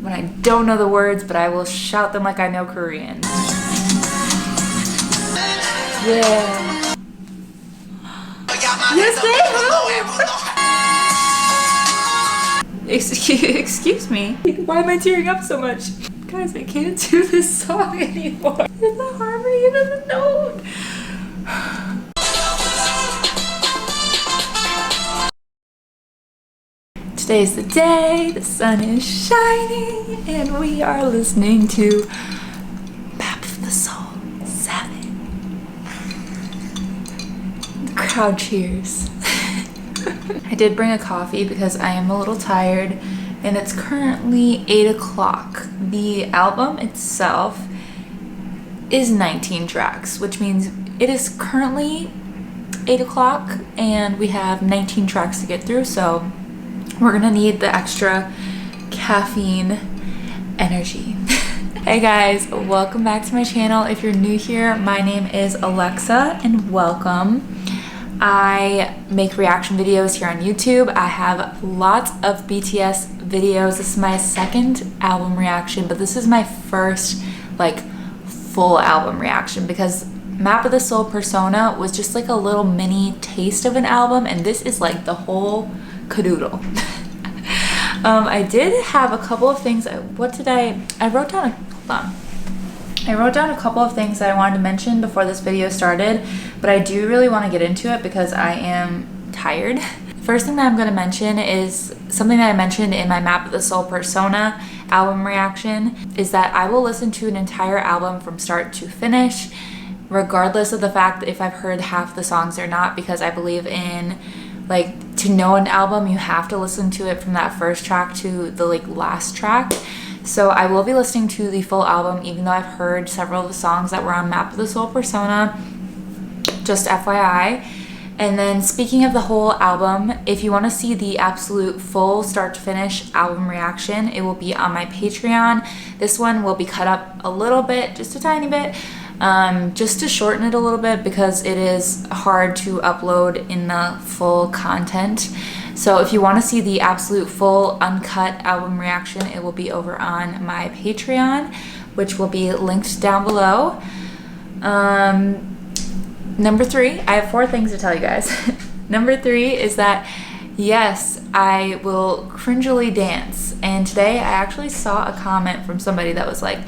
when I don't know the words, but I will shout them like I know Korean. Yeah. Yes, excuse me. Why am I tearing up so much? Guys, I can't do this song anymore. There's the harmony and the note. Today's the day, the sun is shining, and we are listening to Map of the Soul 7. The crowd cheers. I did bring a coffee because I am a little tired, and it's currently 8 o'clock. The album itself is 19 tracks, which means it is currently 8 o'clock, and we have 19 tracks to get through, so we're gonna need the extra caffeine energy. Hey guys, welcome back to my channel. If you're new here, my name is Alexa and welcome. I make reaction videos here on YouTube. I have lots of BTS videos. This is my second album reaction, but this is my first like full album reaction because Map of the Soul Persona was just like a little mini taste of an album, and this is like the whole cadoodle. I did have a couple of things. I wrote down a couple of things that I wanted to mention before this video started, but I do really want to get into it because I am tired. First thing that I'm going to mention is something that I mentioned in my Map of the Soul Persona album reaction, is that I will listen to an entire album from start to finish, regardless of the fact that if I've heard half the songs or not, because I believe in, like, to know an album, you have to listen to it from that first track to the like last track. So I will be listening to the full album, even though I've heard several of the songs that were on Map of the Soul Persona, just FYI. And then speaking of the whole album, if you want to see the absolute full start to finish album reaction, it will be on my Patreon. This one will be cut up a little bit, just a tiny bit, just to shorten it a little bit because it is hard to upload in the full content. So if you want to see the absolute full uncut album reaction, it will be over on my Patreon, which will be linked down below. Number 3, I have 4 things to tell you guys. Number 3 is that yes, I will cringily dance. And today I actually saw a comment from somebody that was like,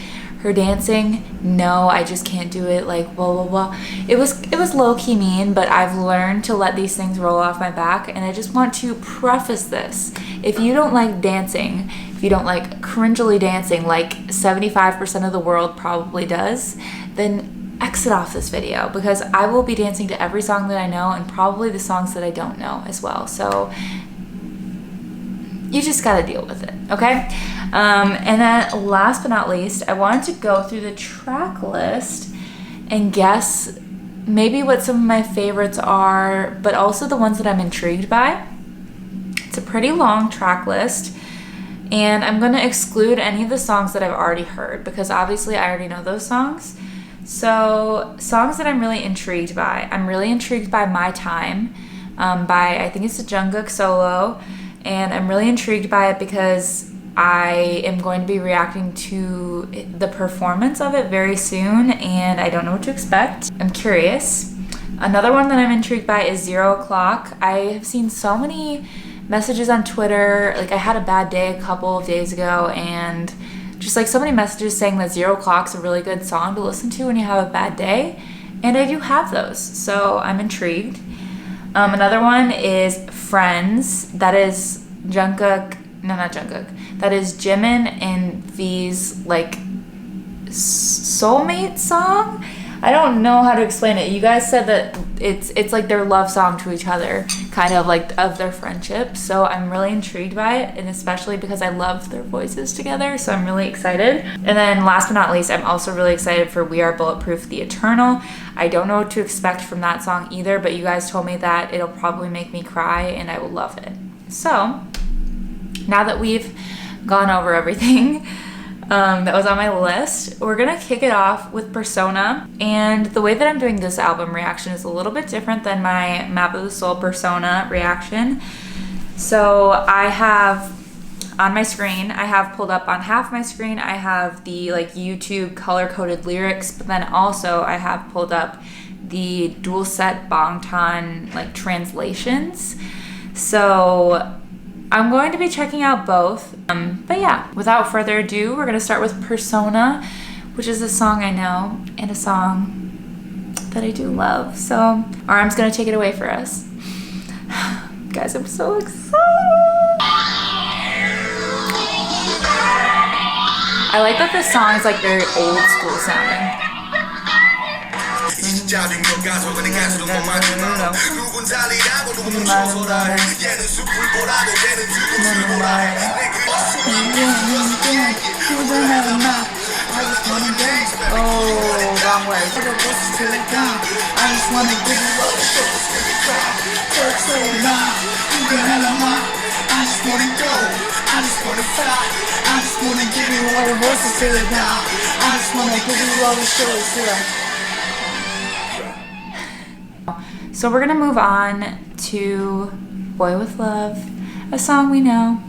her dancing, no, I just can't do it, like blah blah blah. It was low-key mean, but I've learned to let these things roll off my back, and I just want to preface this. If you don't like dancing, if you don't like cringily dancing like 75% of the world probably does, then exit off this video, because I will be dancing to every song that I know and probably the songs that I don't know as well. So you just gotta deal with it, okay? And then last but not least, I wanted to go through the track list and guess maybe what some of my favorites are, but also the ones that I'm intrigued by. It's a pretty long track list, and I'm gonna exclude any of the songs that I've already heard because obviously I already know those songs. So songs that I'm really intrigued by. I'm really intrigued by My Time by, I think it's a Jungkook solo, and I'm really intrigued by it because I am going to be reacting to the performance of it very soon, and I don't know what to expect. I'm curious. Another one that I'm intrigued by is 0 o'clock. I have seen so many messages on Twitter. Like, I had a bad day a couple of days ago, and just like so many messages saying that 0 o'clock's a really good song to listen to when you have a bad day, and I do have those, so I'm intrigued. Another one is Friends. That is Jungkook. No, not Jungkook. That is Jimin and V's like soulmate song. I don't know how to explain it. You guys said that it's like their love song to each other, kind of like of their friendship. So I'm really intrigued by it, and especially because I love their voices together. So I'm really excited. And then last but not least, I'm also really excited for We Are Bulletproof, The Eternal. I don't know what to expect from that song either, but you guys told me that it'll probably make me cry, and I will love it. So now that we've gone over everything that was on my list, we're gonna kick it off with Persona. And the way that I'm doing this album reaction is a little bit different than my Map of the Soul Persona reaction. So I have on my screen. I have pulled up on half my screen, I have the like YouTube color-coded lyrics, but then also I have pulled up the dual set Bangtan like translations. So I'm going to be checking out both. But yeah, without further ado, we're gonna start with Persona, which is a song I know and a song that I do love. So Aram's gonna take it away for us. Guys, I'm so excited. I like that this song is like very old school sounding. Oh, wrong way. I just wanna give you all the shit. I just wanna go. I just wanna fly. I just wanna give you all the voices to it now. I just wanna give you all the shows to it. So we're gonna move on to Boy With Love, a song we know,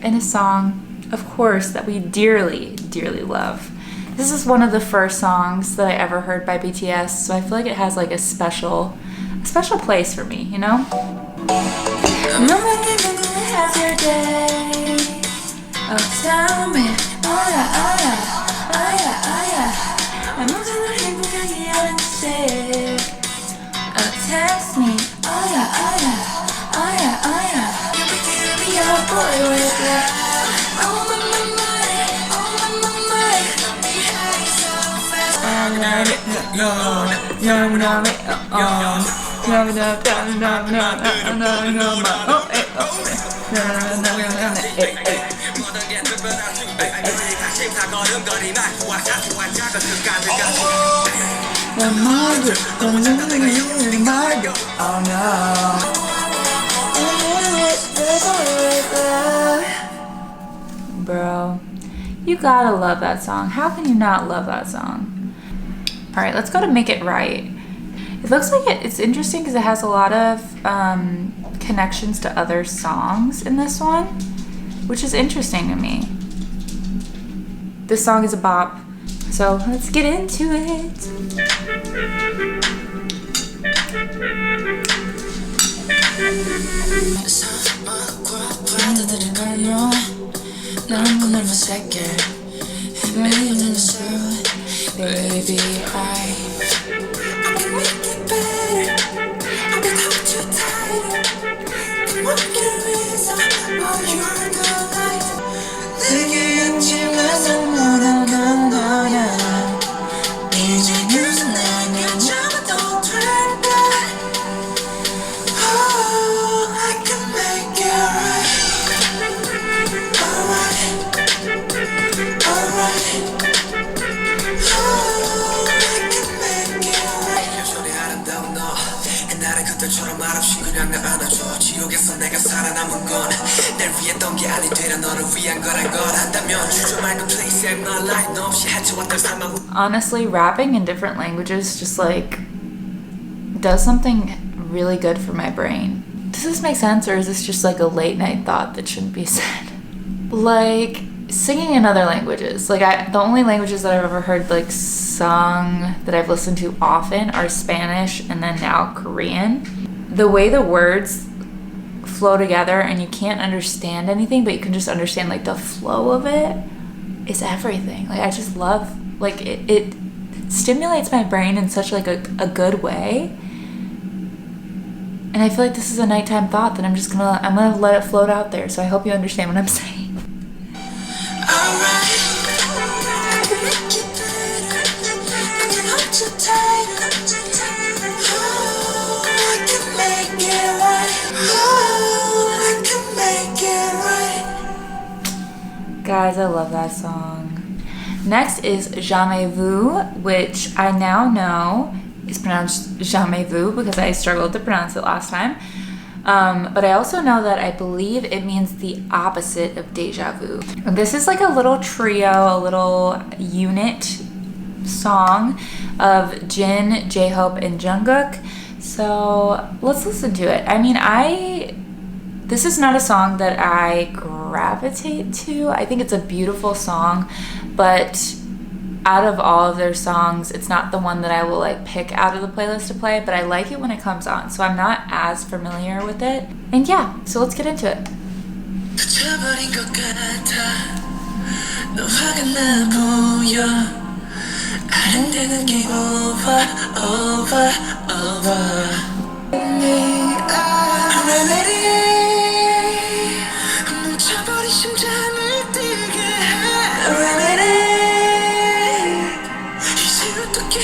and a song, of course, that we dearly, dearly love. This is one of the first songs that I ever heard by BTS, so I feel like it has like a special place for me, you know? Have your day. Oh, tell me, oh yeah, oh yeah, oh yeah. I'm not gonna think what you haven't said. Oh, text me, oh yeah, oh yeah, oh yeah, oh yeah. You be your boy with love. Oh my mind, oh my mind. I love it, no, no, no. Bro, you gotta love that song. How can you not love that song? All right, let's go to Make It Right. It looks like it's interesting because it has a lot of connections to other songs in this one, which is interesting to me. This song is a bop, so let's get into it. Baby, honestly, rapping in different languages just like does something really good for my brain. Does this make sense, or is this just like a late night thought that shouldn't be said? Like singing in other languages, like the only languages that I've ever heard like sung that I've listened to often are Spanish and then now Korean. The way the words flow together and you can't understand anything, but you can just understand like the flow of it is everything. Like I just love, like it stimulates my brain in such like a good way. And I feel like this is a nighttime thought that I'm gonna let it float out there. So I hope you understand what I'm saying. Guys, I love that song. Next is Jamais Vu, which I now know is pronounced Jamais Vu because I struggled to pronounce it last time. But I also know that I believe it means the opposite of deja vu. And this is like a little trio, a little unit song of Jin, J-Hope, and Jungkook. So let's listen to it. I mean, this is not a song that I grew gravitate to. I think it's a beautiful song, but out of all of their songs, it's not the one that I will like pick out of the playlist to play, but I like it when it comes on, so I'm not as familiar with it. And yeah, so let's get into it.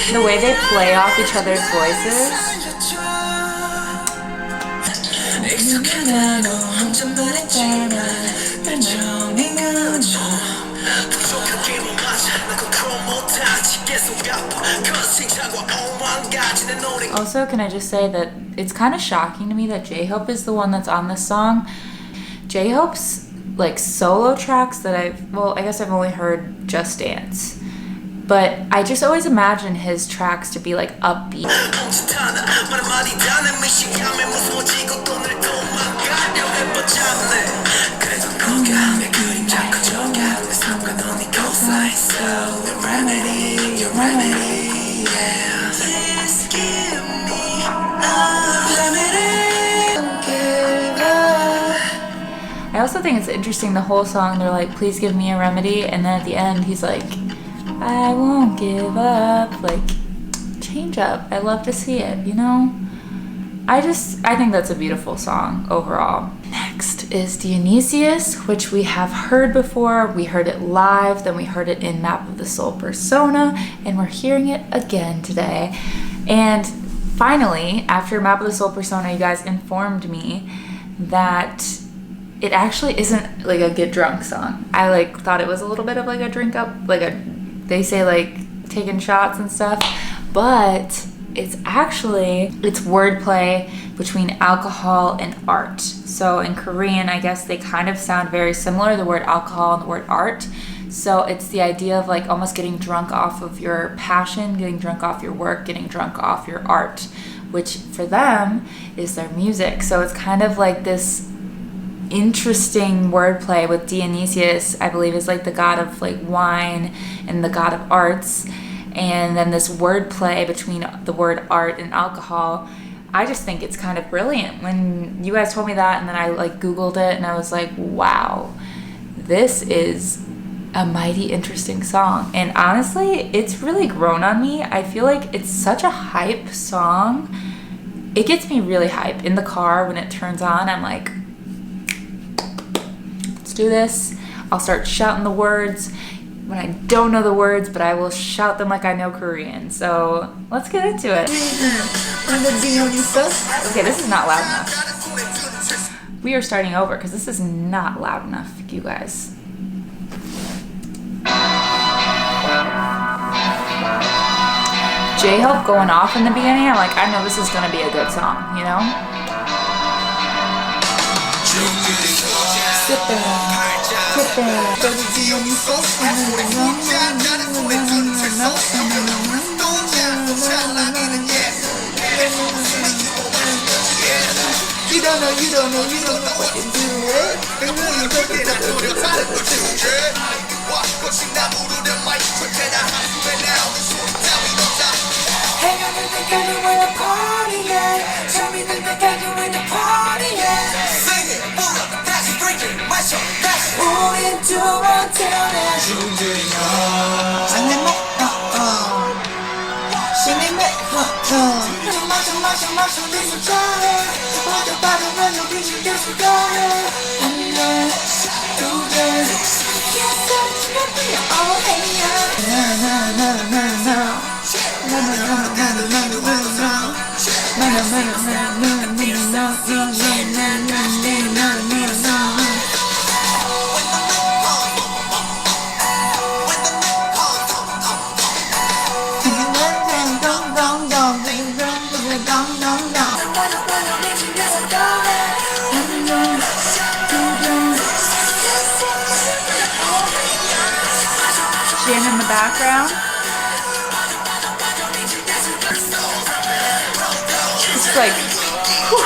The way they play off each other's voices. Also, can I just say that it's kind of shocking to me that J-Hope is the one that's on this song. J-Hope's like solo tracks that I guess I've only heard Just Dance. But I just always imagine his tracks to be like upbeat. I also think it's interesting, the whole song, they're like, please give me a remedy, and then at the end he's like, I won't give up. Like, change up. I love to see it, you know? I think that's a beautiful song overall. Next is Dionysus, which we have heard before. We heard it live, then we heard it in Map of the Soul Persona, and we're hearing it again today. And finally, after Map of the Soul Persona, you guys informed me that it actually isn't like a get drunk song. I like thought it was a little bit of like a drink up, like they say like taking shots and stuff, but it's wordplay between alcohol and art. So in Korean, I guess they kind of sound very similar, the word alcohol and the word art. So it's the idea of like almost getting drunk off of your passion, getting drunk off your work, getting drunk off your art, which for them is their music. So it's kind of like this interesting wordplay with Dionysus, I believe, is like the god of like wine and the god of arts, and then this wordplay between the word art and alcohol. I just think it's kind of brilliant. When you guys told me that, and then I like Googled it, and I was like, wow, this is a mighty interesting song. And honestly, it's really grown on me. I feel like it's such a hype song. It gets me really hype in the car when it turns on. I'm like, do this. I'll start shouting the words when I don't know the words, but I will shout them like I know Korean. So let's get into it. Okay, this is not loud enough. We are starting over because this is not loud enough, you guys. J-Hope going off in the beginning, I'm like, I know this is gonna be a good song, you know? You don't know what you do it. Hang on together with a party, yeah. Tell me that together with a party, yeah. Sing it, pull up, that's drinking, my show, that's 우린 두번 태어나 중들이야. 안내 신이 마셔 네가 잘해. 빠져면 여기 계속 가해. 안내 두개 Oh hey Jin in the background. It's like, whew.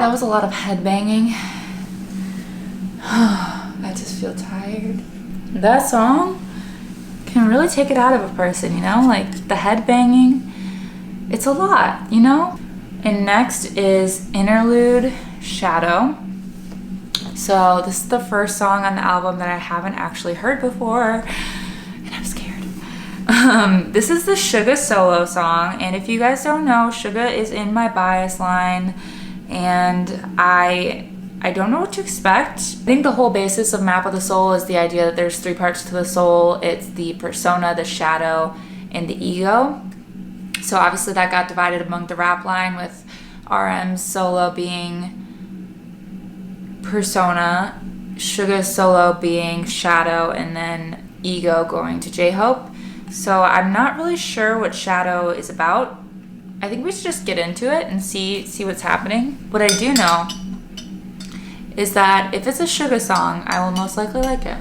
That was a lot of head banging. I just feel tired. That song can really take it out of a person, you know? Like the head banging, it's a lot, you know? And next is Interlude, Shadow. So this is the first song on the album that I haven't actually heard before, and I'm scared. This is the Suga solo song, and if you guys don't know, Suga is in my bias line, and I don't know what to expect. I think the whole basis of Map of the Soul is the idea that there's 3 parts to the soul. It's the persona, the shadow, and the ego. So obviously that got divided among the rap line, with RM's solo being persona, Suga's solo being shadow, and then ego going to J-Hope. So I'm not really sure what Shadow is about. I think we should just get into it and see what's happening. What I do know is that if it's a Suga song, I will most likely like it.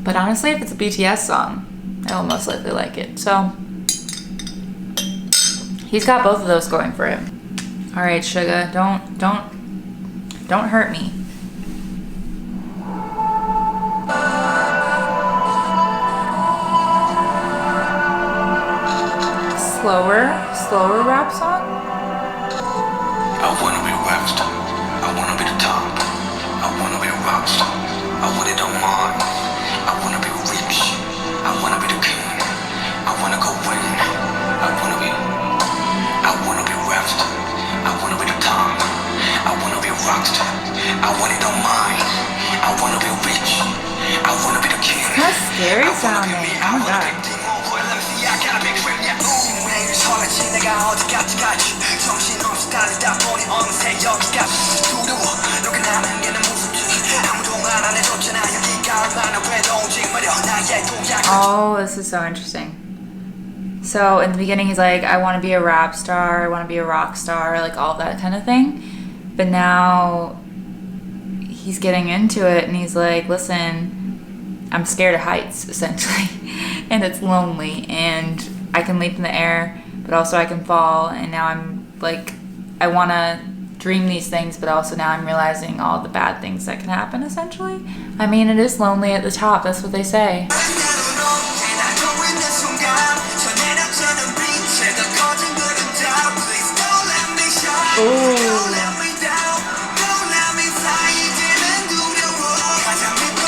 But honestly, if it's a BTS song, I will most likely like it. So he's got both of those going for him. All right, Suga, don't hurt me. Slower rap song. I wanna be rapped. I wanna be the top. I wanna be a rockstar. I want it on mine. I wanna be rich. I wanna be the king. I wanna go win. I wanna be rapped. I wanna be the top. I wanna be a rockstar. I want it on mine. I wanna be rich. I wanna be the king. Kind of scary sounding. Oh my god. Oh, this is so interesting. So in the beginning he's like, I want to be a rap star, I want to be a rock star, like all that kind of thing. But now he's getting into it and he's like, listen, I'm scared of heights, essentially. And it's lonely and I can leap in the air, but also I can fall. And now I'm like, I want to dream these things, but also now I'm realizing all the bad things that can happen, essentially. I mean, it is lonely at the top, that's what they say. Ooh.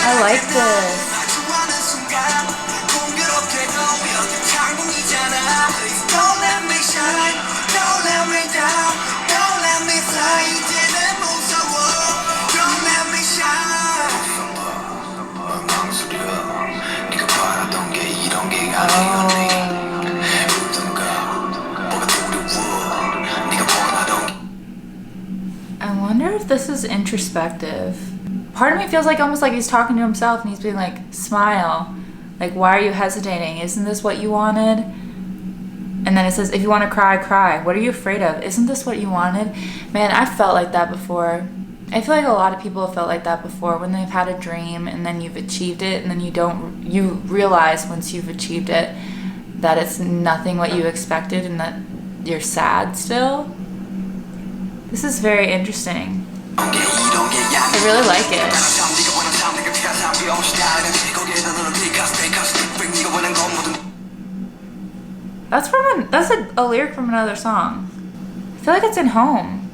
I like this. I wonder if this is introspective. Part of me feels like almost like he's talking to himself and he's being like, smile. Like, why are you hesitating? Isn't this what you wanted? And then it says, if you want to cry, cry. What are you afraid of? Isn't this what you wanted? Man, I've felt like that before. I feel like a lot of people have felt like that before when they've had a dream and then you've achieved it and then you realize once you've achieved it that it's nothing what you expected and that you're sad still. This is very interesting. I really like it. That's a lyric from another song. I feel like it's in Home.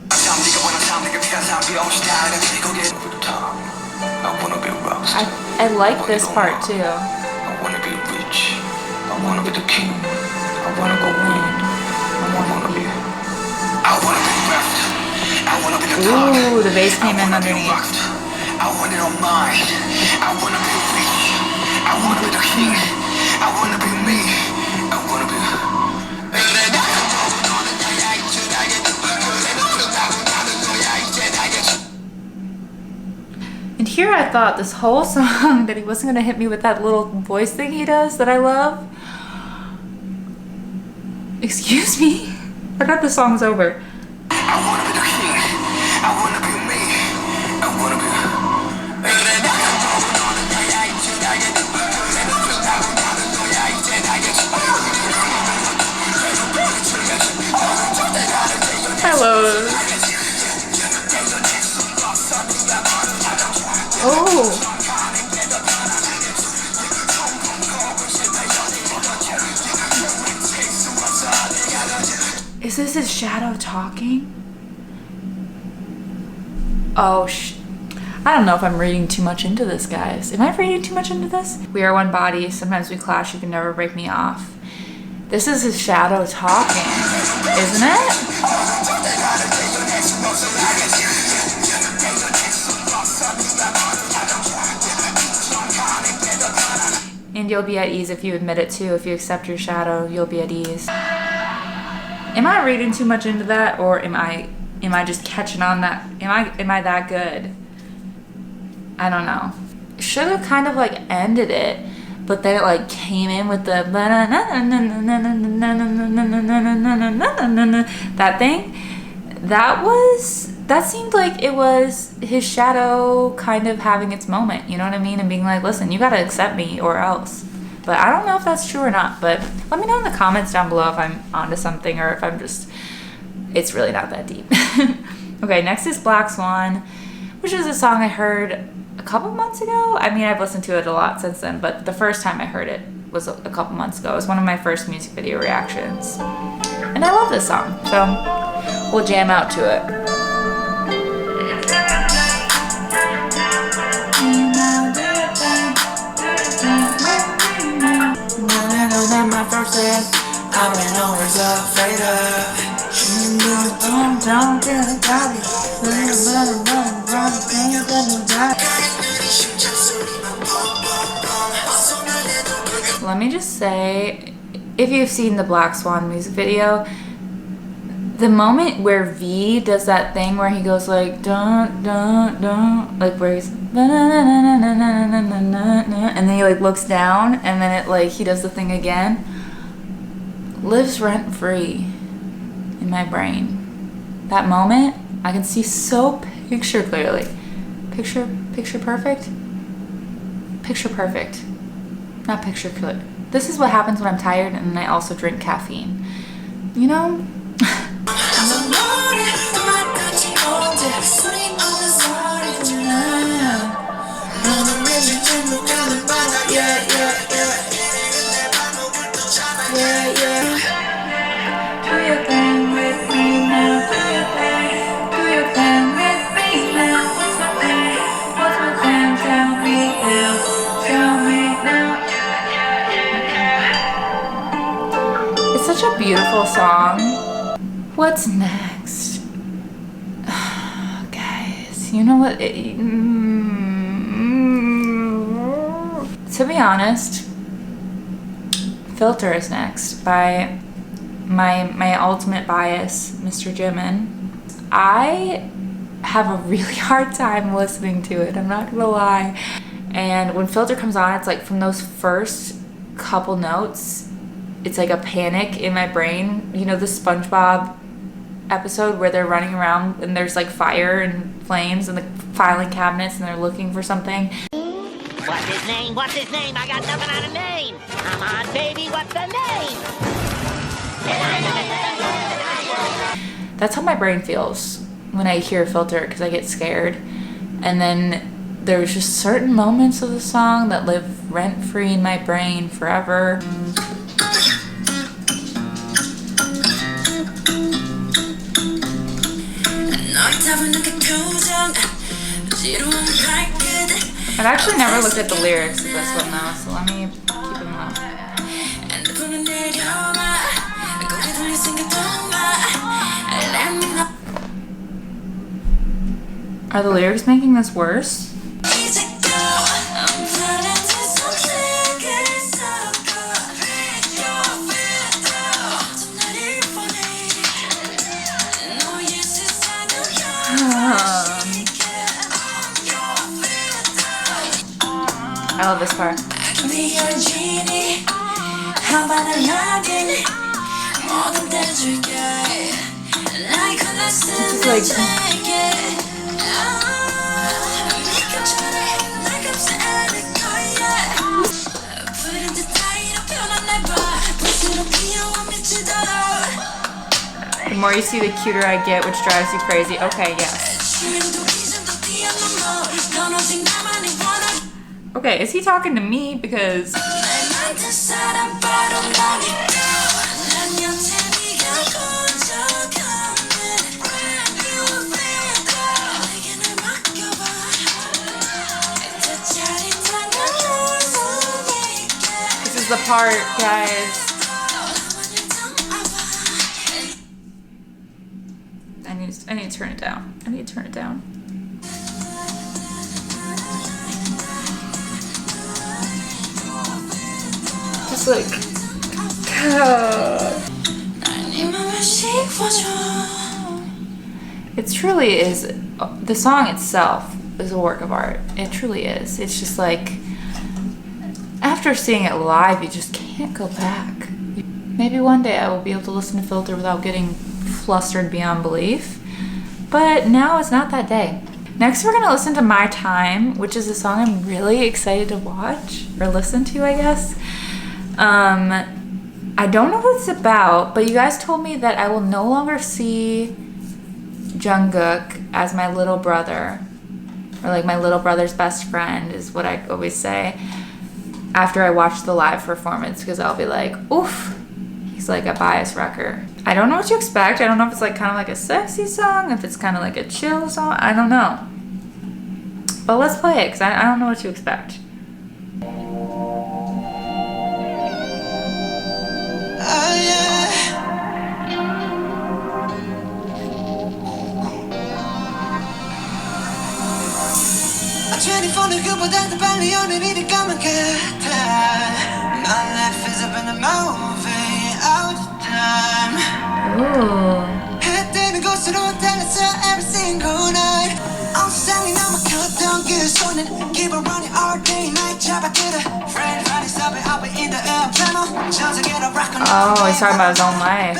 I like this part too. I wanna be rich. I wanna be the king. I wanna go win. I wanna be rapped. I wanna be the top. Ooh, the bass came in underneath. I want it on mine. I wanna be rich. I wanna be the king. I wanna be me. I wanna be. And here I thought this whole song that he wasn't going to hit me with that little voice thing he does that I love. Excuse me? I thought the song's over. I wanna be the king. I wanna be me. I wanna be. love. Oh. Is this his shadow talking? Oh, I don't know if I'm reading too much into this, guys. Am I reading too much into this? We are one body. Sometimes we clash. You can never break me off. This is his shadow talking, isn't it? And you'll be at ease if you admit it too. If you accept your shadow, you'll be at ease. Am I reading too much into that, or am I just catching on that? Am I that good? I don't know. Should have kind of like ended it, but then it like came in with the that thing. That seemed like it was his shadow kind of having its moment, you know what I mean? And being like, listen, you gotta accept me or else. But I don't know if that's true or not, but let me know in the comments down below if I'm onto something or if I'm just, it's really not that deep. Okay, next is Black Swan, which is a song I heard a couple months ago. I mean, I've listened to it a lot since then, but the first time I heard it was a couple months ago. It was one of my first music video reactions. And I love this song, so we'll jam out to it. I went always afraid Let me just say, if you've seen the Black Swan music video, the moment where V does that thing where he goes like dun dun dun, like where he's and then he like looks down and then it like he does the thing again, lives rent free in my brain. That moment I can see so picture clearly. Picture perfect? Picture perfect. Not picture clear. This is what happens when I'm tired and I also drink caffeine. You know? It's such a beautiful song. What's next? Guys, you know what? To be honest, Filter is next by my ultimate bias, Mr. Jimin. I have a really hard time listening to it, I'm not gonna lie. And when Filter comes on, it's like from those first couple notes, it's like a panic in my brain. You know the SpongeBob episode where they're running around and there's like fire and flames and the filing cabinets and they're looking for something. What's his name? What's his name? I got nothing on a name. Come on, baby, what's the name? That's how my brain feels when I hear Filter, because I get scared. And then there's just certain moments of the song that live rent-free in my brain forever. I've actually never looked at the lyrics of this one though, so let me keep them up. Are the lyrics making this worse? I love this part. It's just like... The more you see, the cuter I get, which drives you crazy. Okay, yes. Okay, is he talking to me? Because this is the part, guys. I need to turn it down. I need to turn it down. Just like, it truly is. The song itself is a work of art. It truly is. It's just like, after seeing it live, you just can't go back. Maybe one day I will be able to listen to Filter without getting flustered beyond belief. But now it's not that day. Next, we're gonna listen to My Time, which is a song I'm really excited to watch or listen to, I guess. I don't know what it's about, but you guys told me that I will no longer see Jungkook as my little brother, or like my little brother's best friend is what I always say after I watch the live performance, because I'll be like, oof, he's like a bias wrecker. I don't know what to expect. I don't know if it's like kind of like a sexy song, if it's kind of like a chill song. I don't know. But let's play it, because I don't know what to expect. Oh, he's talking about his own life.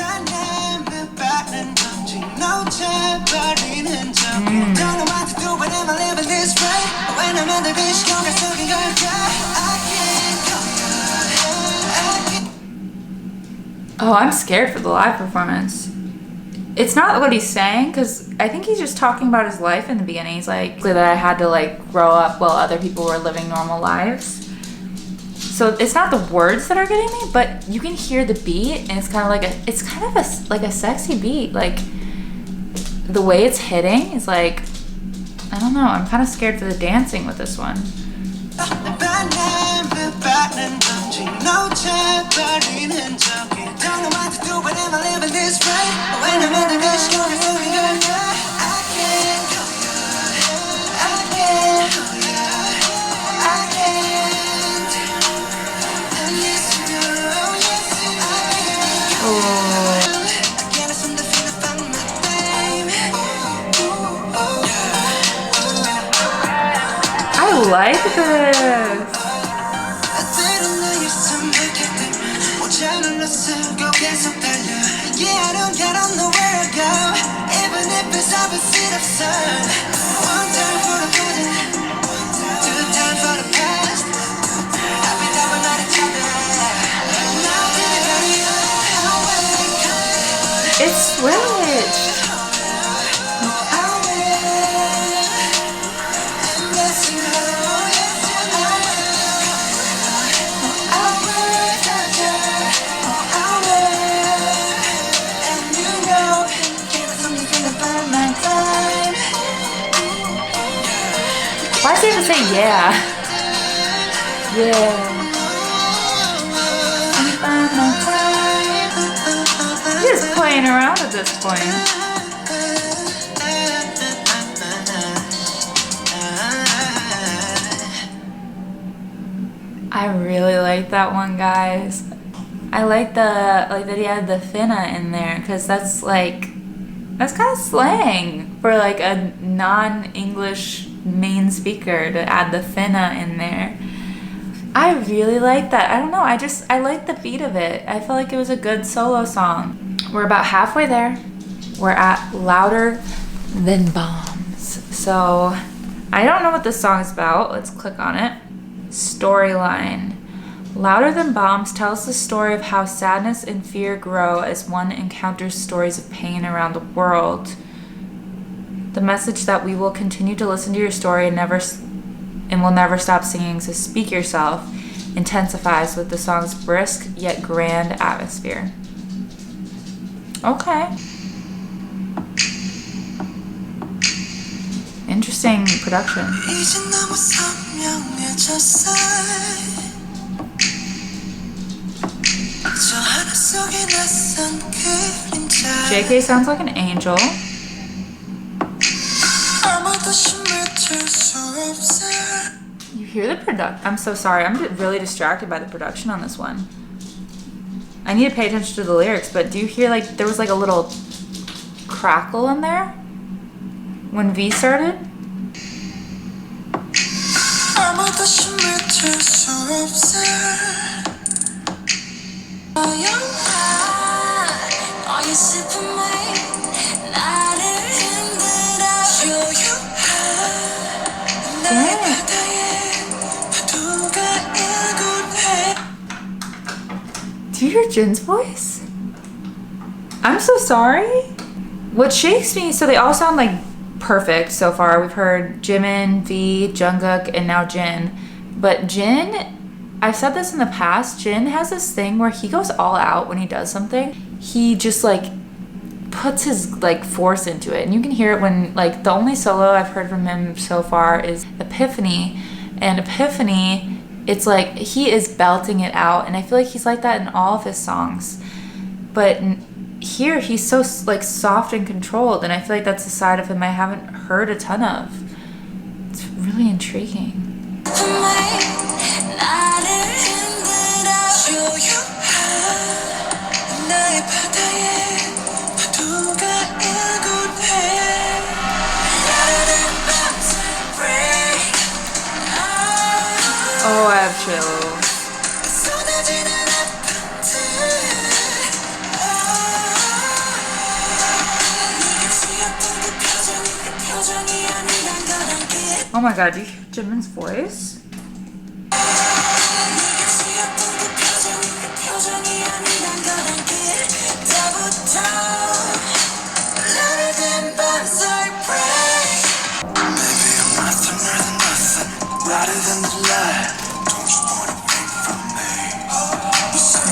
Oh, I'm scared for the live performance. It's not what he's saying, because I think he's just talking about his life in the beginning. He's like, that I had to like grow up while other people were living normal lives. So it's not the words that are getting me, but you can hear the beat, and it's kind of like a sexy beat. Like the way it's hitting is like, I don't know. I'm kind of scared for the dancing with this one. I like this. It's switched. Why does he even say yeah? Yeah. He's just playing around at this point. I really like that one, guys. I like that he had the finna in there, because that's kind of slang for like a non-English main speaker to add the finna in there. I really like that. I don't know, I like the beat of it. I felt like it was a good solo song. We're about halfway there. We're at Louder Than Bombs. So I don't know what this song is about. Let's click on it. Storyline. Louder Than Bombs tells the story of how sadness and fear grow as one encounters stories of pain around the world. The message that we will continue to listen to your story and will never stop singing, so speak yourself, intensifies with the song's brisk yet grand atmosphere. Okay. Interesting production. JK sounds like an angel. You hear the production? I'm so sorry. I'm really distracted by the production on this one. I need to pay attention to the lyrics, but do you hear like there was like a little crackle in there when V started? Do you hear Jin's voice? I'm so sorry. What shakes me, so they all sound like perfect so far. We've heard Jimin, V, Jungkook, and now Jin. But Jin, I've said this in the past, Jin has this thing where he goes all out when he does something. He just like puts his like force into it. And you can hear it when like the only solo I've heard from him so far is Epiphany. And Epiphany, it's like he is belting it out. And I feel like he's like that in all of his songs. But here he's so like soft and controlled, and I feel like that's a side of him I haven't heard a ton of. It's really intriguing. Oh, I have chills. Oh my god, do you hear Jimin's voice?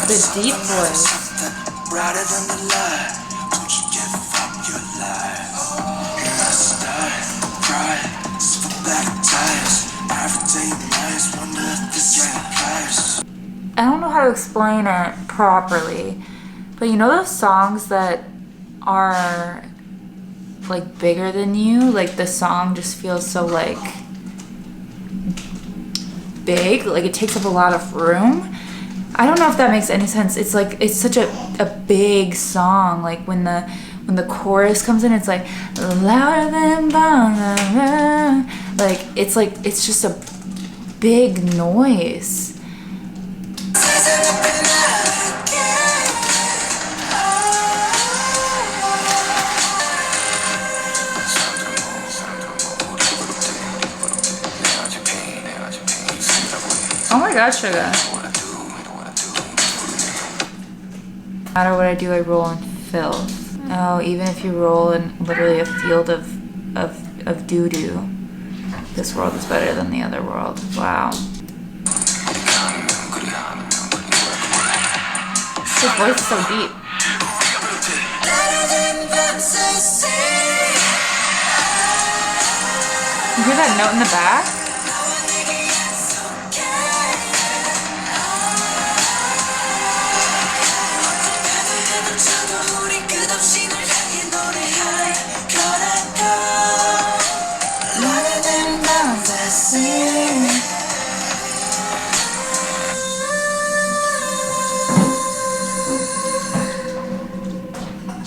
The deep voice. I don't know how to explain it properly, but you know those songs that are like bigger than you? Like the song just feels so like big, like it takes up a lot of room. I don't know if that makes any sense. It's like it's such a big song. Like when the chorus comes in, it's like louder than bomb. Like it's just a big noise. Oh my god, sugar. No matter what I do, I roll in filth. Oh, even if you roll in literally a field of doo-doo, this world is better than the other world. Wow. His voice is so deep. You hear that note in the back?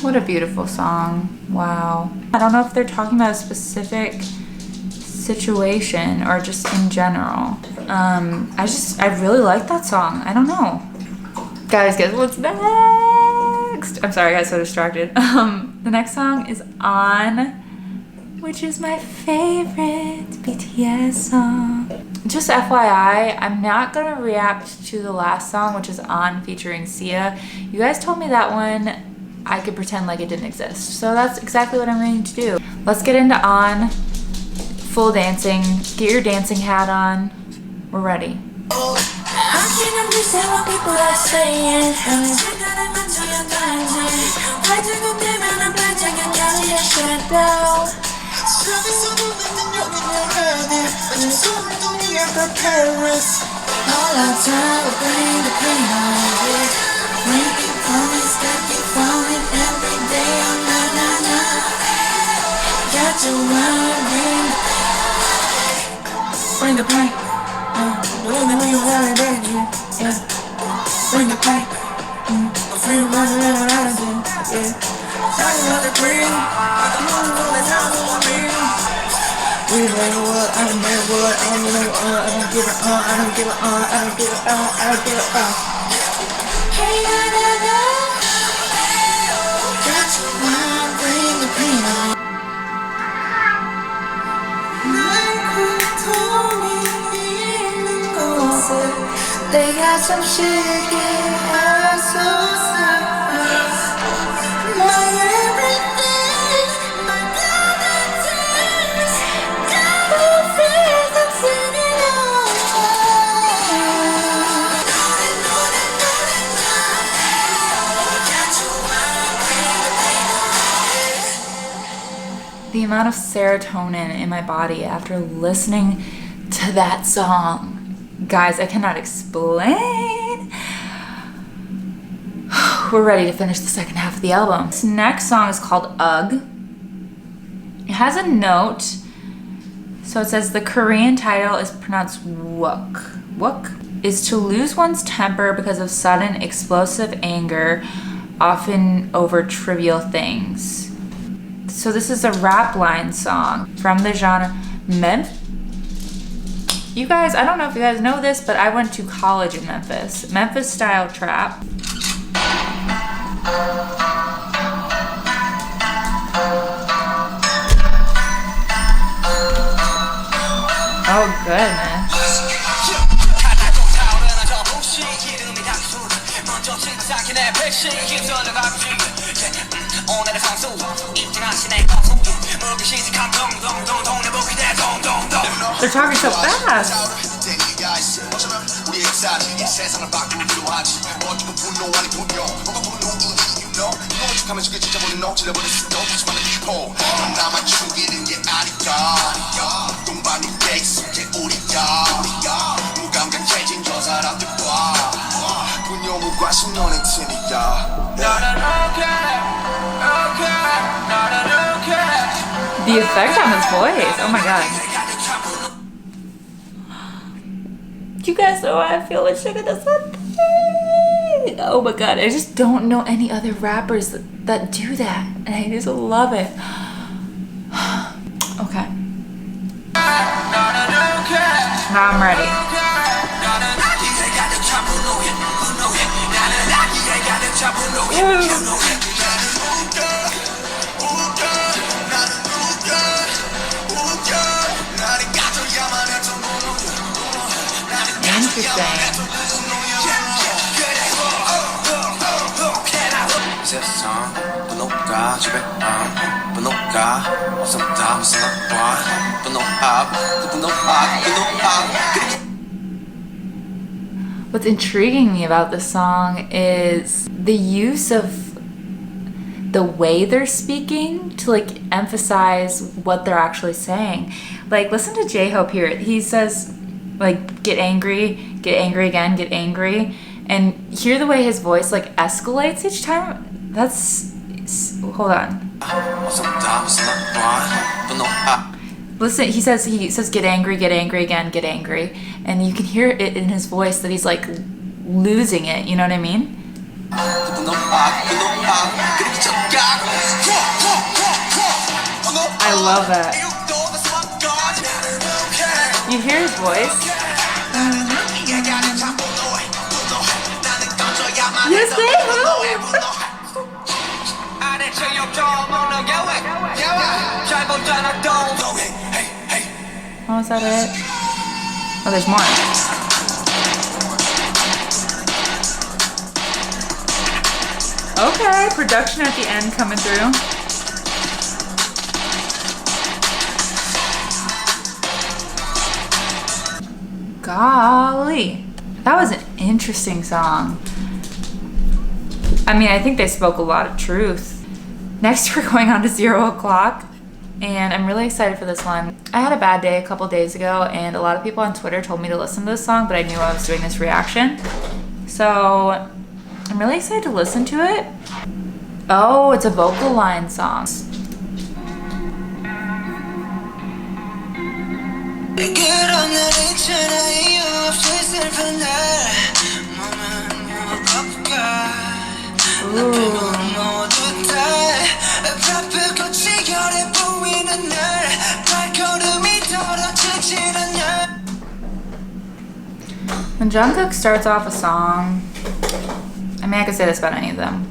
What a beautiful song. Wow. I don't know if they're talking about a specific situation or just in general. I really like that song. I don't know. Guys, guess what's next? I'm sorry, I got so distracted. The next song is On which is my favorite BTS song. Just FYI, I'm not gonna react to the last song, which is On featuring Sia. You guys told me that one I could pretend like it didn't exist. So that's exactly what I'm going to do. Let's get into On. Full dancing. Get your dancing hat on. We're ready. Bring the pain. Bring the pain. Yeah. Bring the pain. I'm free to run around. Yeah. Talking about the green. We never would. I don't never would. I don't never would. I don't give it on. I don't give it on. I don't give it on. I don't give it on. Hey, na na na. Got you on. Bring the pain on. They got some shit getting high so fast. My everything, my guarantees. Got the fears I'm singing on. The amount of serotonin in my body after listening to that song. Guys, I cannot explain. We're ready to finish the second half of the album. This next song is called Ugh. It has a note. So it says the Korean title is pronounced Wook. Wook is to lose one's temper because of sudden explosive anger, often over trivial things. So this is a rap line song from the genre Memphis. You guys, I don't know if you guys know this, but I went to college in Memphis. Memphis style trap. Oh goodness. They're talking so fast. The effect on his voice. Oh my god. You guys know how I feel with Sugar the Sunday. Oh my god, I just don't know any other rappers that do that. And I just love it. Okay. Now I'm ready. Interesting. What's intriguing me about this song is the use of the way they're speaking to like emphasize what they're actually saying. Like, listen to J-Hope here. He says, like, get angry again, get angry. And hear the way his voice like escalates each time. That's, hold on. Listen, he says get angry again, get angry. And you can hear it in his voice that he's like losing it, you know what I mean? I love that. You hear his voice? Yes, they do. Oh, is that it? Oh, there's more. Okay, production at the end coming through. Golly, that was an interesting song. I mean, I think they spoke a lot of truth. Next, we're going on to 0 o'clock, and I'm really excited for this one. I had a bad day a couple days ago, and a lot of people on Twitter told me to listen to this song, but I knew I was doing this reaction. So I'm really excited to listen to it. Oh, it's a vocal line song. When Jungkook starts off a song, I mean, I could say this about any of them.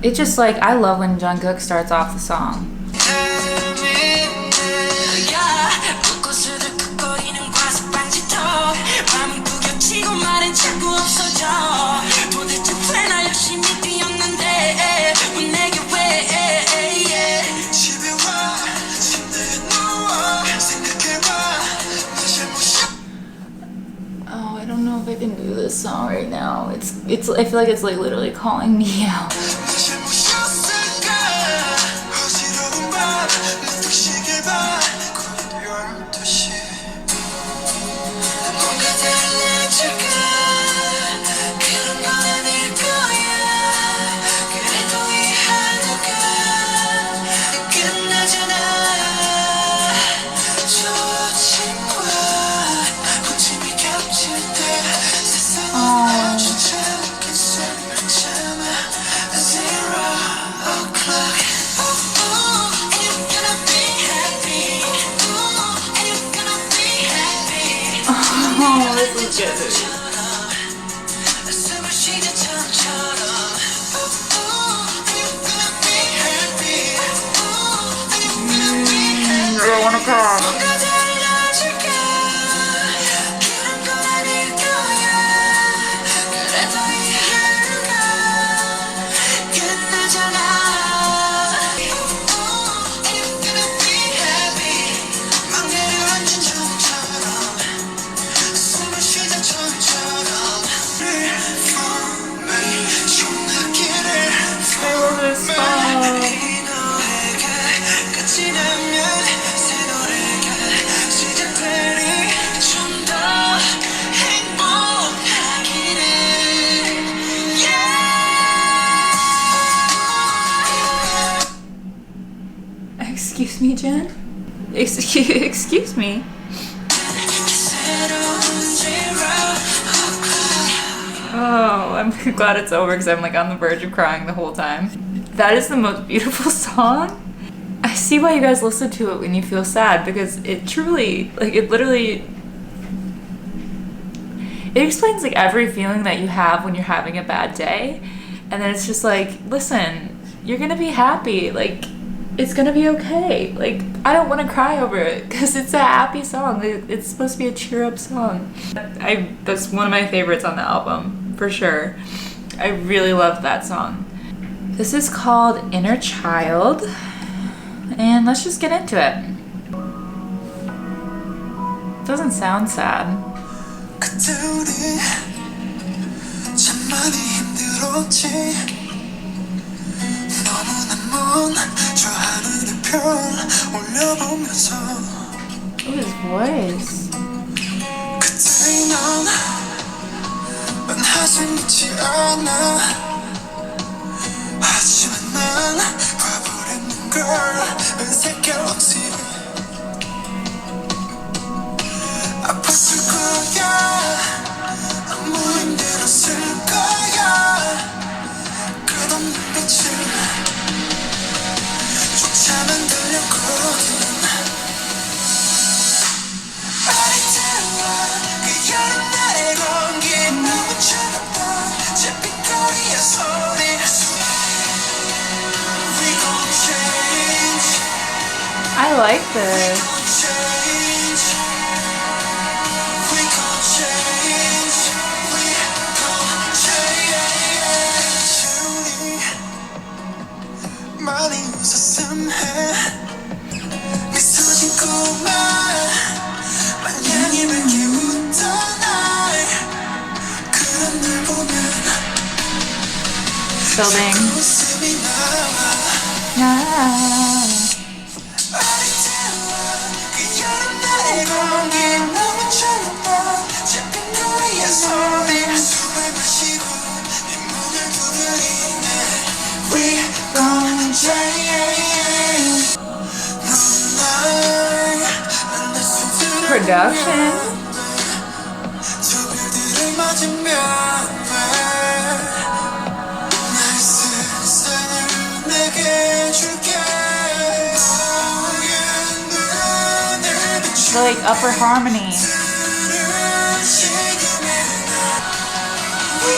It's just like, I love when Jungkook starts off the song. Oh, I don't know if I can do this song right now. It's. I feel like it's like literally calling me out. Oh, this is good. I wanna cry. Excuse me, Jen? Excuse me. Oh, I'm glad it's over because I'm like on the verge of crying the whole time. That is the most beautiful song. I see why you guys listen to it when you feel sad, because it truly, like, it literally, it explains like every feeling that you have when you're having a bad day. And then it's just like, listen, you're gonna be happy. Like, it's gonna be okay. Like, I don't want to cry over it because it's a happy song. It's supposed to be a cheer up song. That's one of my favorites on the album, for sure. I really love that song. This is called Inner Child, and let's just get into it. Doesn't sound sad. Oh, his voice. I like this. 많이 웃었음 해 미소 짓고만 마냥이 밝게 웃던 날 그런 날 보면 Building. 웃음이 나와 Yeah. 아리따워 그 여름날의 공기 너무 차가워 잡힌 너의 손에 숨을 마시고 내 문을 두드리네 We gon' change 넌날 만날 수 들어 Production. 저 별들을 맞으면 날 세상을 내게 줄게 너의 눈을 비추 Like upper harmony. We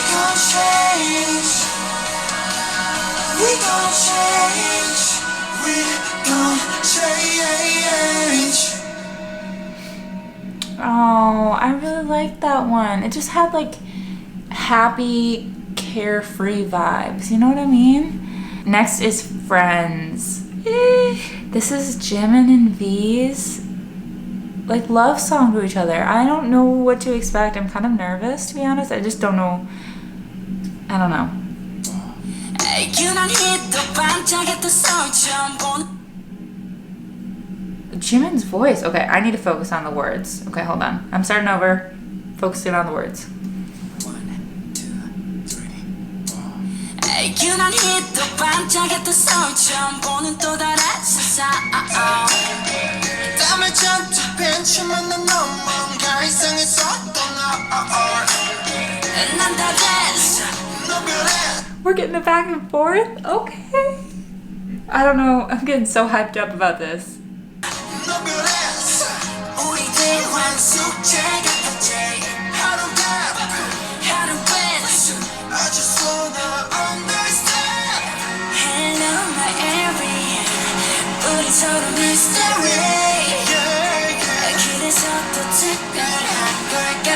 gon' change We gon' change We gon' change Oh, I really liked that one. It just had like happy, carefree vibes. You know what I mean? Next is Friends. This is Jimin and V's like love song to each other. I don't know what to expect. I'm kind of nervous, to be honest. I just don't know. I don't know. Jimin's voice. Okay, I need to focus on the words. Okay, hold on. I'm starting over. Focusing on the words. 1, 2, 3, 4 애균한 hit도 반짝였던 서울처럼 보는 또 다른 세상 땀을 잔뜩 벤치만 난 넌 뭔가 이상했었던 난다 됐어 너 변해 We're getting it back and forth? Okay. I don't know. I'm getting so hyped up about this. 너 변했어 우리들 환숙제 같았지 하루가 하루 뺐어 I just wanna understand Hello my area 우리 서로 mystery 그래서 또 특별한 걸까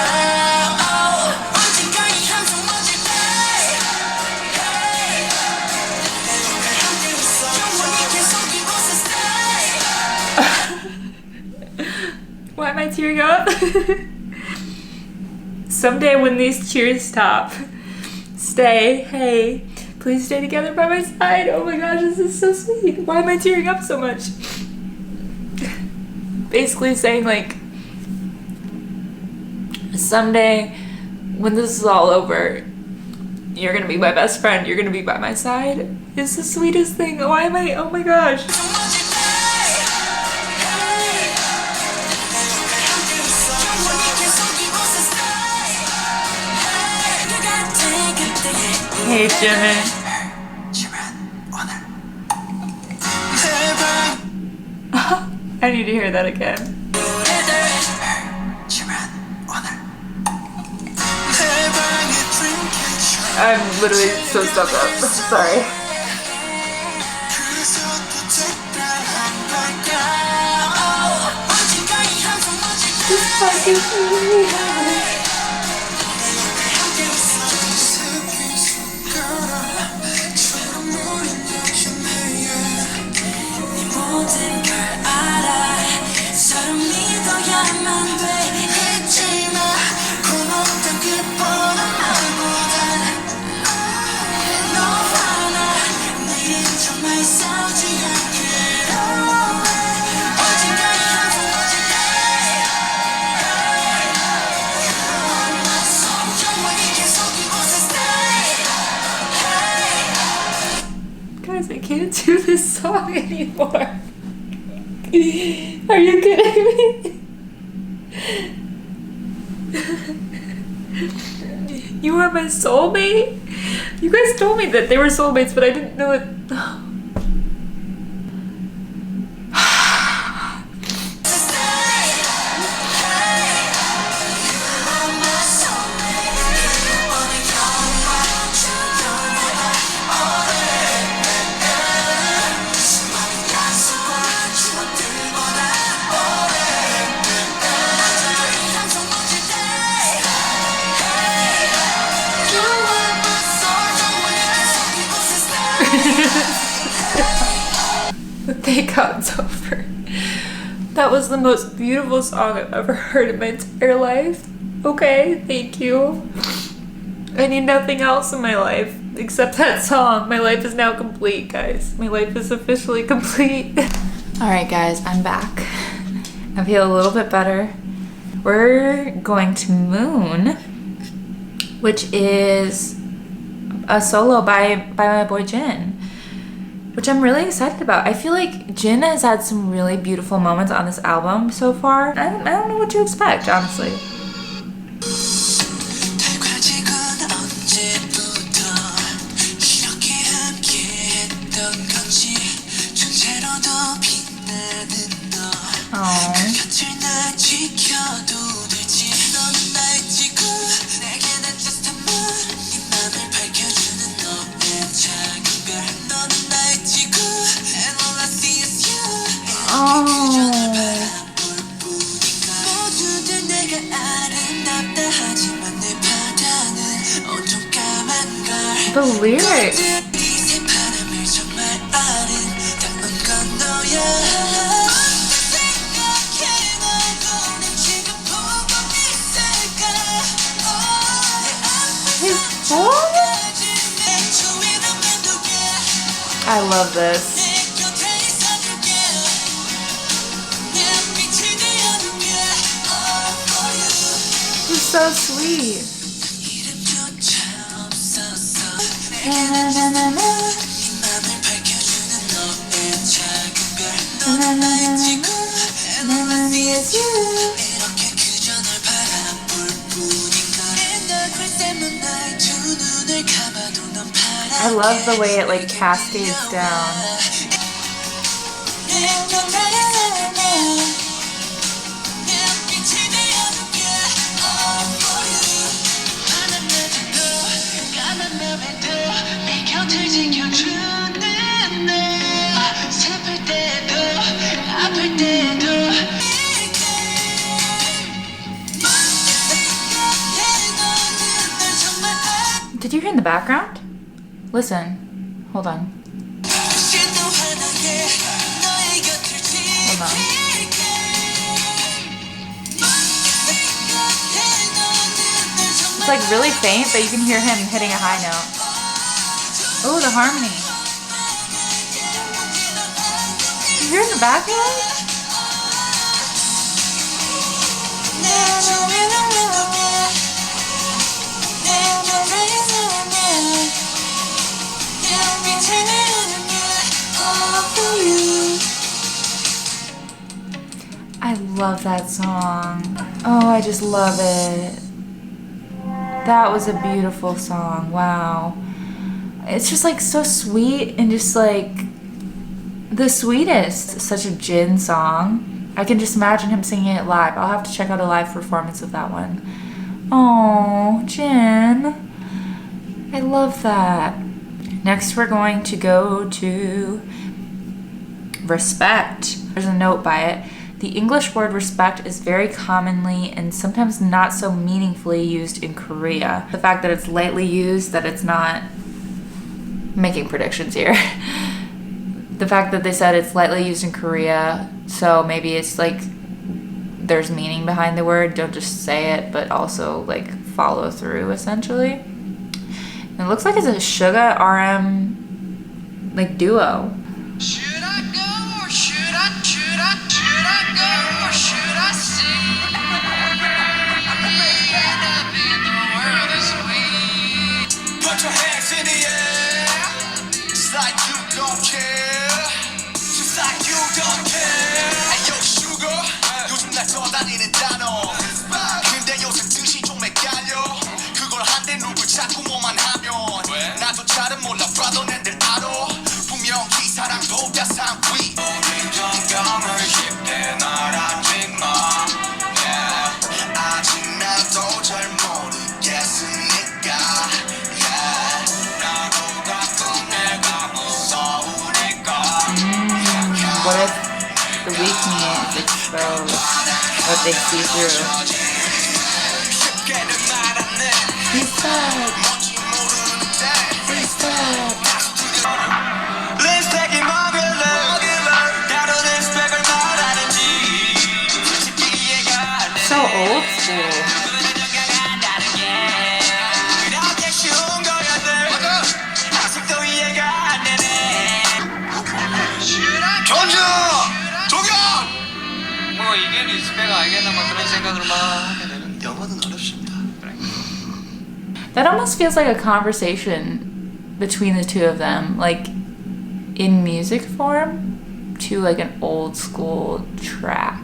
언젠가 이 함성 멎을 때 함께 있어 영원히 계속 이곳에 stay Why am I tearing up? Someday when these cheers stop, stay, hey, please stay together by my side. Oh my gosh, this is so sweet. Why am I tearing up so much? Basically saying like, someday when this is all over, you're gonna be my best friend, you're gonna be by my side. It's the sweetest thing. Why am I, oh my gosh. Hey, Jimin. I need to hear that again. I'm literally so stuck up. Sorry. This fucking 모든 걸 알아 서로 믿어야만 돼 잊지 마 고맙던 그 뻔한 말보단 너와 나 내일은 정말 싸우지 않기로 해 언젠가 이 함성 멎을 때 영원히 계속 이곳에 stay Guys, I can't do this song anymore. Are you kidding me? You are my soulmate? You guys told me that they were soulmates, but I didn't know it. Thank God it's over. That was the most beautiful song I've ever heard in my entire life. Okay, thank you. I need nothing else in my life except that song. My life is now complete, guys. My life is officially complete. Alright guys, I'm back. I feel a little bit better. We're going to Moon, which is a solo by my boy Jin, which I'm really excited about. I feel like Jin has had some really beautiful moments on this album so far. I don't know what to expect, honestly. The lyrics. His voice? I love this. It's so sweet. I love the way it like cascades down. Did you hear in the background? Listen. Hold on. Hold on. It's like really faint, but you can hear him hitting a high note. Oh, the harmony. Did you hear in the background? I love that song. Oh, I just love it. That was a beautiful song. Wow. It's just like so sweet and just like the sweetest. Such a Jin song. I can just imagine him singing it live. I'll have to check out a live performance of that one. Oh, Jin. I love that. Next, we're going to go to Respect. There's a note by it. The English word respect is very commonly and sometimes not so meaningfully used in Korea. The fact that it's lightly used, that it's not making predictions here. The fact that they said it's lightly used in Korea, so maybe it's like there's meaning behind the word. Don't just say it, but also like follow through essentially. And it looks like it's a Suga RM like duo. Should I go or should I go or should I stay? End up in the world this way. Put your hands in the air, just like you don't care, just like you don't care. Hey yo sugar, 요즘 날 떠다니는 단어. 근데 요새 뜻이 좀 헷갈려. 그걸 한데 누굴 자꾸 뭐만 하면 나도 잘은 몰라 봐도 낸들 알아. 분명히 사랑보다 상위. 우리 정감을 쉽게 말하지마. 아직 나도 잘 모르겠으니까. 나도 가끔 내가 무서우니까. What if the weakness is exposed? What they see through? 쉽게는 말하네. He said. 뭔지 모르는데. He said. Let's take it mogular. 던져! 저격! 뭐 이게 리스펙 알겠나 뭐 그런 생각을 막 하게 되는. 영어는 어렵습니다. That almost feels like a conversation between the two of them, like in music form to like an old school track.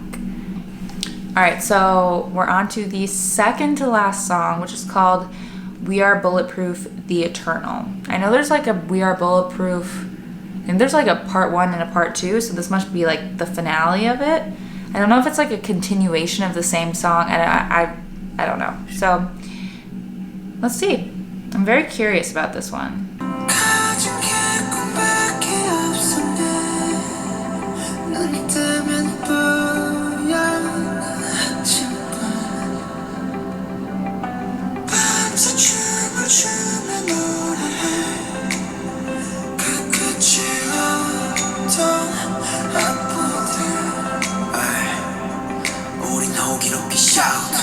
Alright, so we're on to the second to last song, which is called We Are Bulletproof, The Eternal. I know there's like a We Are Bulletproof, and there's like a part 1 and a part 2, so this must be like the finale of it. I don't know if it's like a continuation of the same song, and I don't know. So let's see. I'm very curious about this one. 가진 게 꿈밖에 없어 눈 뜨면 보여 아침뿐 밤새 춤을 추며 노래해 그 끝이 어떤 아픔들 우린 호기롭게 shout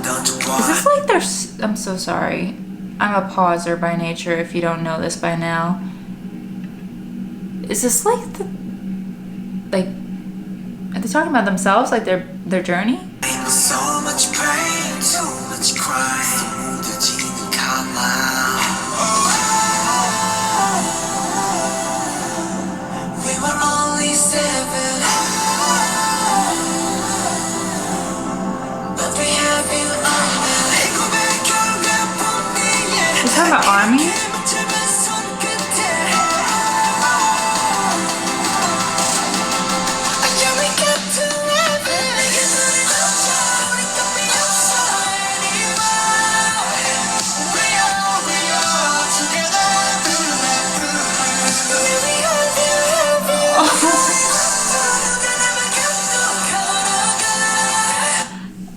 던져봐. Is this like their... I'm so sorry. I'm a pauser by nature if you don't know this by now. Is this like the... Like... Are they talking about themselves? Like their journey? So much pain, so much crying 묻어지는 calm. We were only 7 but we have you on Is that about army?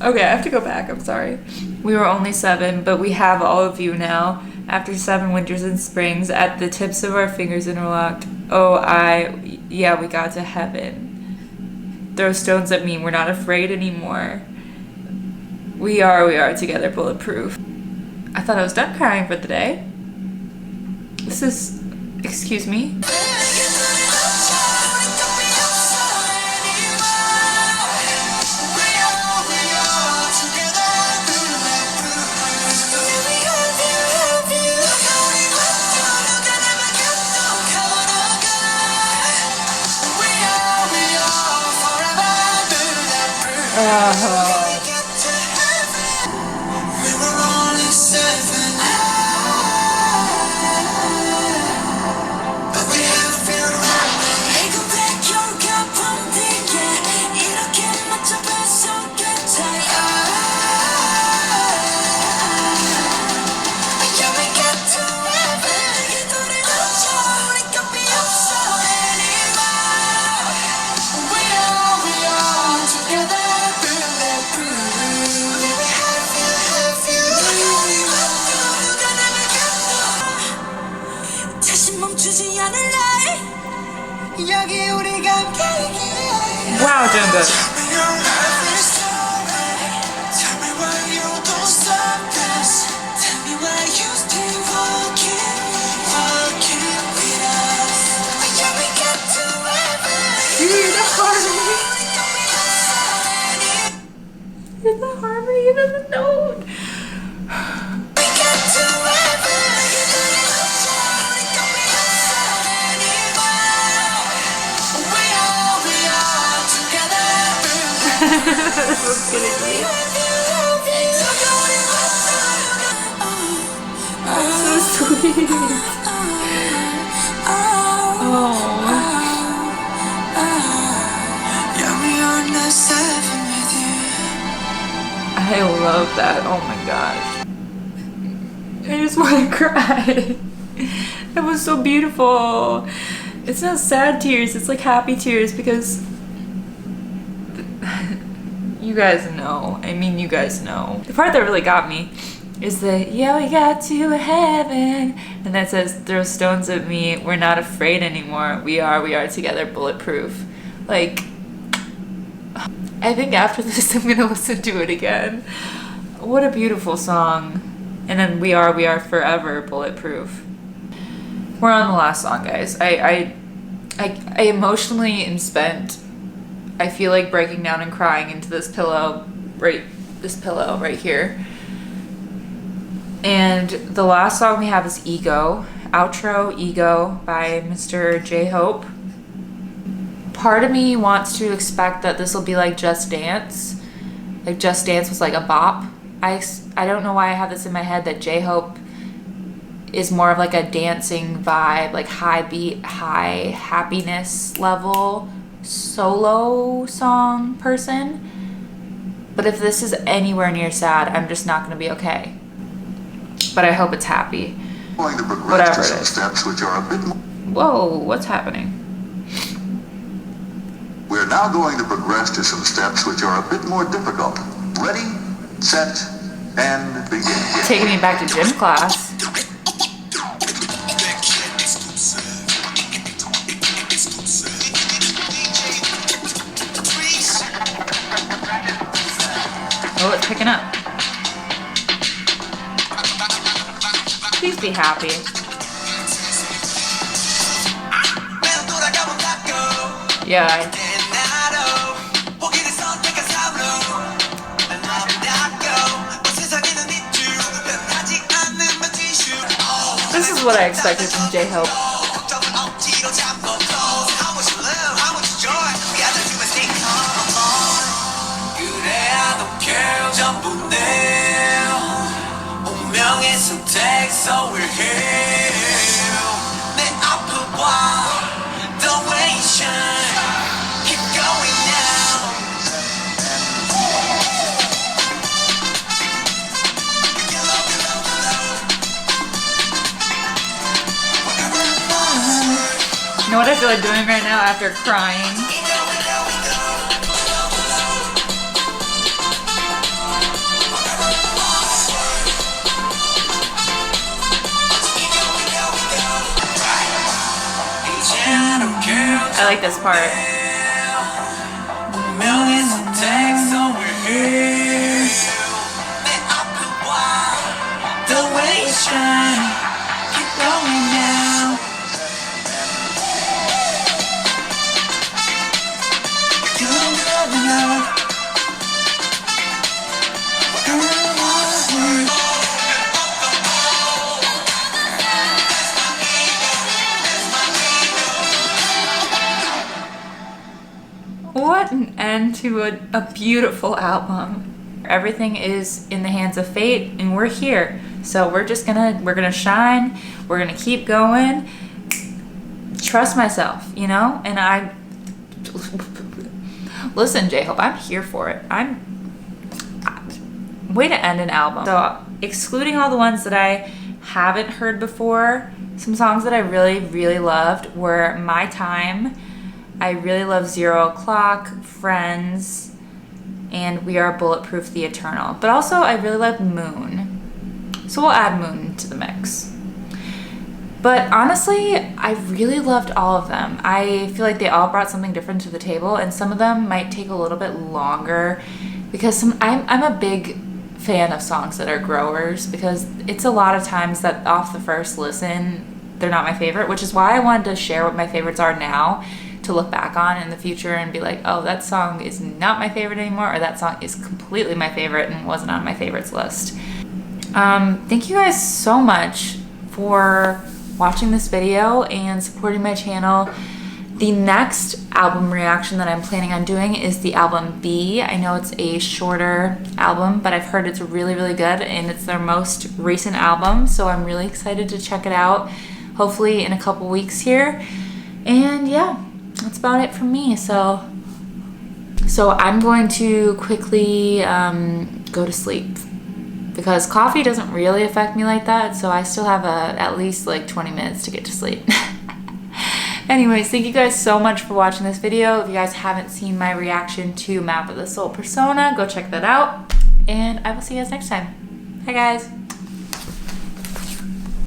Okay, I have to go back. I'm sorry. We were only 7, but we have all of you now. After 7 winters and springs, at the tips of our fingers interlocked. Yeah, we got to heaven. Throw stones at me, we're not afraid anymore. We are together, bulletproof. I thought I was done crying for the day. This is... Excuse me? Wow, doing good. Here's the harmony of the note. This was kidding me. So sweet. Oh. I love that. Oh my gosh. I just want to cry. That was so beautiful. It's not sad tears, it's like happy tears because you guys know. I mean, you guys know. The part that really got me is that, yeah, we got to heaven. And that says, throw stones at me. We're not afraid anymore. We are together, bulletproof. Like, I think after this, I'm gonna listen to it again. What a beautiful song. And then we are forever bulletproof. We're on the last song, guys. I I emotionally am spent. I feel like breaking down and crying into this pillow right here. And the last song we have is Ego, outro Ego by Mr. J-Hope. Part of me wants to expect that this will be like Just Dance. Like Just Dance was like a bop. I don't know why I have this in my head that J-Hope is more of like a dancing vibe, like high beat, high happiness level solo song person. But if this is anywhere near sad, I'm just not going to be okay. But I hope it's happy. Whatever it is. Steps which are a bit more. Whoa, what's happening? We're now going to progress to some steps which are a bit more difficult. Ready, set, and begin. Taking me back to gym class. Oh, it's picking up. Please be happy. Yeah. This is what I expected from J-Hope. You know what I feel like doing right now after crying? I like this part. The way you shine, keep going now. What an end to a beautiful album. Everything is in the hands of fate and we're here. So we're gonna shine, we're gonna keep going. Trust myself, you know? And listen, J-Hope, I'm here for it. Way to end an album. So excluding all the ones that I haven't heard before, some songs that I really, really loved were My Time. I really love 0 O'Clock, Friends, and We Are Bulletproof, The Eternal. But also, I really like Moon. So we'll add Moon to the mix. But honestly, I really loved all of them. I feel like they all brought something different to the table, and some of them might take a little bit longer because I'm a big fan of songs that are growers, because it's a lot of times that off the first listen, they're not my favorite, which is why I wanted to share what my favorites are now, to look back on in the future and be like, oh, that song is not my favorite anymore, or that song is completely my favorite and wasn't on my favorites list. Thank you guys so much for watching this video and supporting my channel. The next album reaction that I'm planning on doing is the album B. I know it's a shorter album, but I've heard it's really, really good, and it's their most recent album, so I'm really excited to check it out, hopefully in a couple weeks here. And yeah, that's about it from me. So I'm going to quickly go to sleep, because coffee doesn't really affect me like that, so I still have at least like 20 minutes to get to sleep. Anyways, thank you guys so much for watching this video. If you guys haven't seen my reaction to Map of the Soul Persona, go check that out, and I will see you guys next time. Bye guys.